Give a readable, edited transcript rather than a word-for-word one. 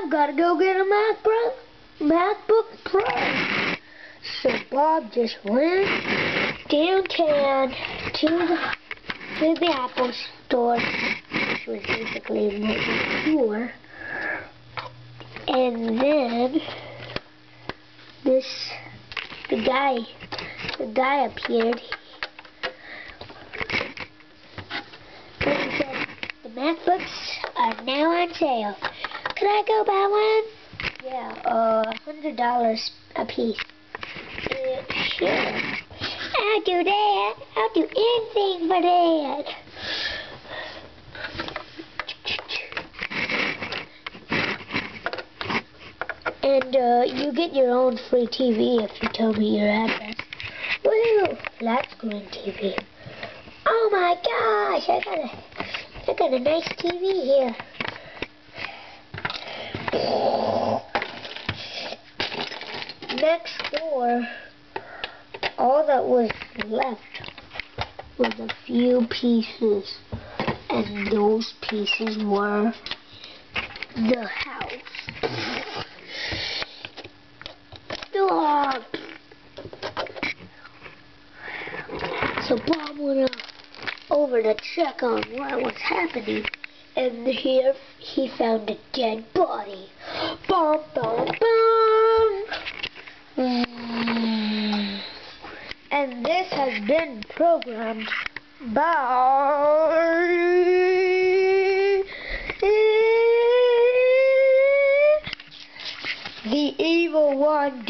I've got to go get a MacBook Pro. So Bob just went downtown to the Apple store, which was basically a tour. And then the guy appeared. And he said, the MacBooks are now on sale. Could I go buy one? Yeah, $100 a piece. Sure. I'll do that. I'll do anything for that. And you get your own free TV if you tell me your address. Woo! Flat screen TV. Oh my gosh! I got a nice TV here. Next door, all that was left was a few pieces, and those pieces were the house. So Bob went over to check on what was happening, and here he found a dead body. Bum, bum, bum. And this has been programmed by the evil $1.